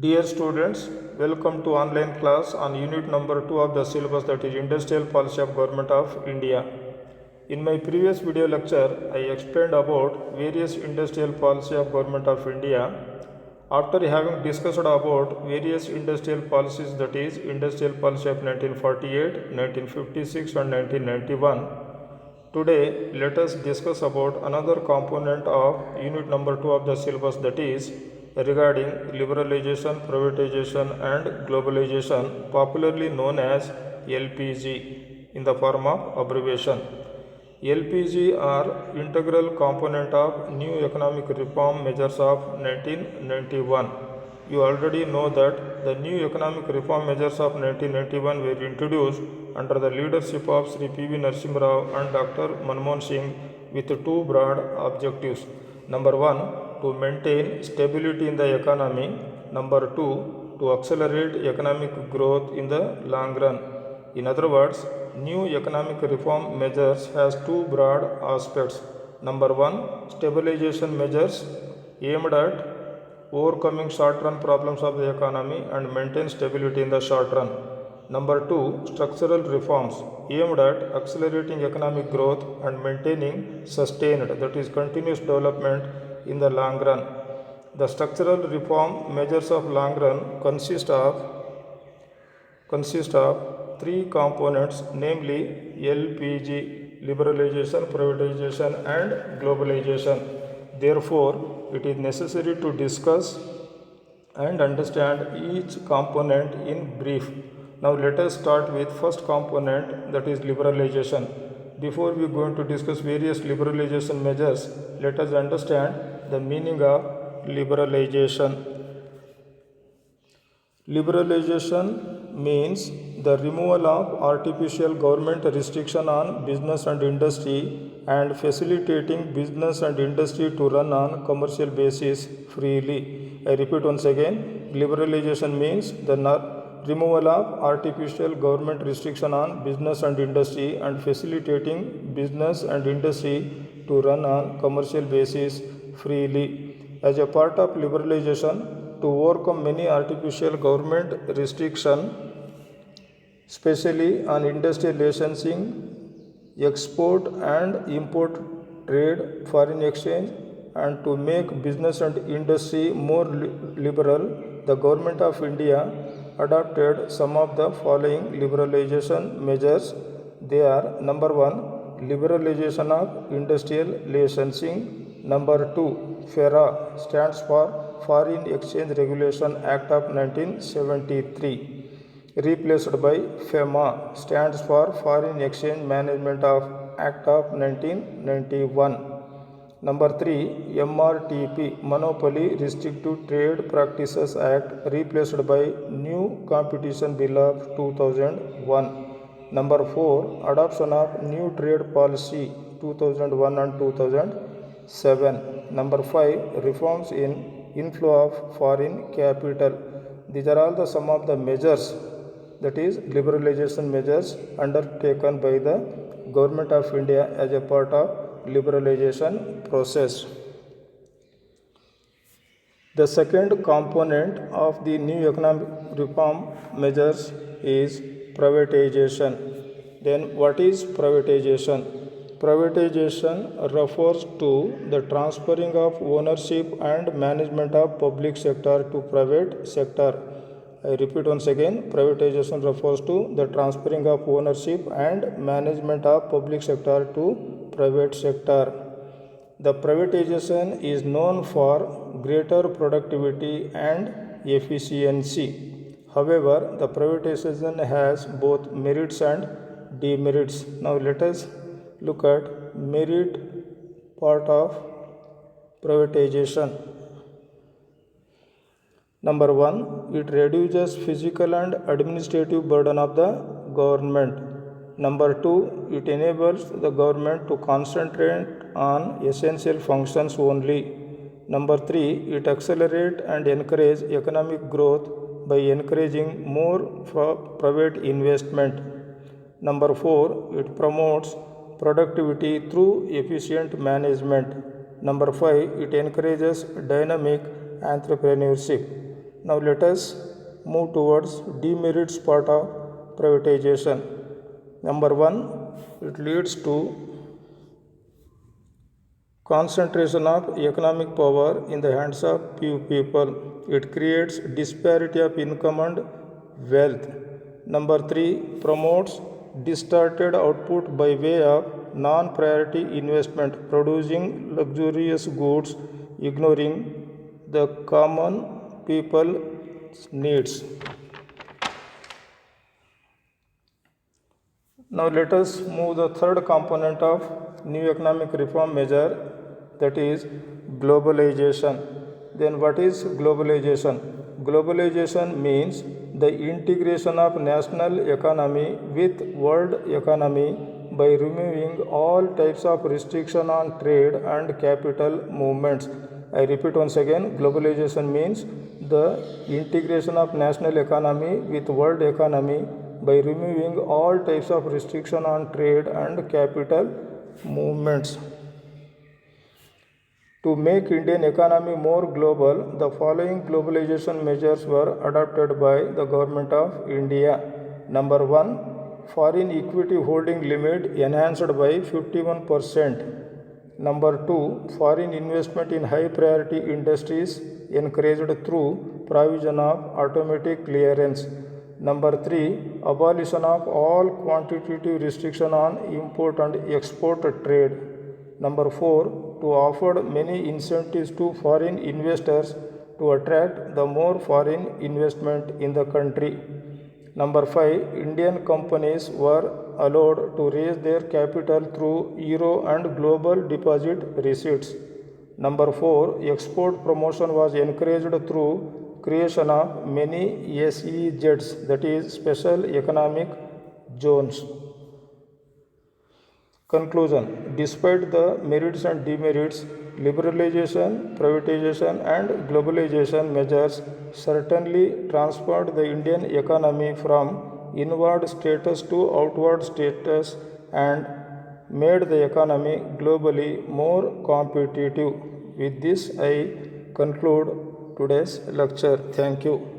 Dear students, welcome to online class on unit number 2 of the syllabus, that is Industrial Policy of Government of India. In my previous video lecture, I explained about various industrial policy of Government of India. After having discussed about various industrial policies, that is Industrial Policy of 1948, 1956 and 1991, today let us discuss about another component of unit number 2 of the syllabus, that is regarding liberalization, privatization and globalization, popularly known as LPG in the form of abbreviation. LPG are integral component of new economic reform measures of 1991. You already know that the new economic reform measures of 1991 were introduced under the leadership of Sri P.V. Narasimha Rao and Dr. Manmohan Singh with two broad objectives. Number one, to maintain stability in the economy. Number two, to accelerate economic growth in the long run. In other words, new economic reform measures has two broad aspects. Number one, stabilization measures aimed at overcoming short-run problems of the economy and maintain stability in the short run. Number two, structural reforms aimed at accelerating economic growth and maintaining sustained, that is continuous development in the long run. The structural reform measures of long run consist of three components, namely LPG, liberalization, privatization and globalization. Therefore, it is necessary to discuss and understand each component in brief. Now let us start with first component, that is liberalization. Before we are going to discuss various liberalization measures, let us understand the meaning of liberalization. Liberalization means the removal of artificial government restriction on business and industry and facilitating business and industry to run on commercial basis freely. I repeat once again, liberalization means the removal of artificial government restriction on business and industry and facilitating business and industry to run on commercial basis freely. As a part of liberalization, to overcome many artificial government restrictions, especially on industrial licensing, export and import trade, foreign exchange, and to make business and industry more liberal, the Government of India adopted some of the following liberalization measures. They are: number one, liberalization of industrial licensing. Number two, FERA stands for Foreign Exchange Regulation Act of 1973, replaced by FEMA stands for Foreign Exchange Management of Act of 1991. Number 3, MRTP, Monopoly Restrictive Trade Practices Act, replaced by New Competition Bill of 2001. Number 4, Adoption of New Trade Policy 2001 and 2007. Number 5, Reforms in Inflow of Foreign Capital. These are all the some of the measures, that is liberalization measures undertaken by the Government of India as a part of liberalization process. The second component of the new economic reform measures is privatization. Then what is privatization? Privatization refers to the transferring of ownership and management of public sector to private sector. I repeat once again, privatization refers to the transferring of ownership and management of public sector to private sector. The privatization is known for greater productivity and efficiency. However, the privatization has both merits and demerits. Now let us look at merit part of privatization. Number one, it reduces physical and administrative burden of the government. Number two, it enables the government to concentrate on essential functions only. Number three, it accelerates and encourages economic growth by encouraging more private investment. Number four, it promotes productivity through efficient management. Number 5, it encourages dynamic entrepreneurship. Now let us move towards demerits part of privatization. Number 1, it leads to concentration of economic power in the hands of few people. It creates disparity of income and wealth. Number 3, promotes distorted output by way of non-priority investment, producing luxurious goods, ignoring the common people's needs. Now let us move the third component of new economic reform measure, that is globalization. Then what is globalization? Globalization means the integration of national economy with world economy by removing all types of restriction on trade and capital movements. I repeat once again, globalization means the integration of national economy with world economy by removing all types of restriction on trade and capital movements. To make Indian economy more global, the following globalization measures were adopted by the government of India. Number 1, foreign equity holding limit enhanced by 51%. Number 2, foreign investment in high priority industries encouraged through provision of automatic clearance. Number 3, abolition of all quantitative restriction on import and export trade. Number 4, to offer many incentives to foreign investors to attract the more foreign investment in the country. Number 5, Indian companies were allowed to raise their capital through euro and global deposit receipts. Number 4, export promotion was encouraged through creation of many SEZs, that is special economic zones. Conclusion: despite the merits and demerits, liberalization, privatization, and globalization measures certainly transferred the Indian economy from inward status to outward status and made the economy globally more competitive. With this, I conclude today's lecture. Thank you.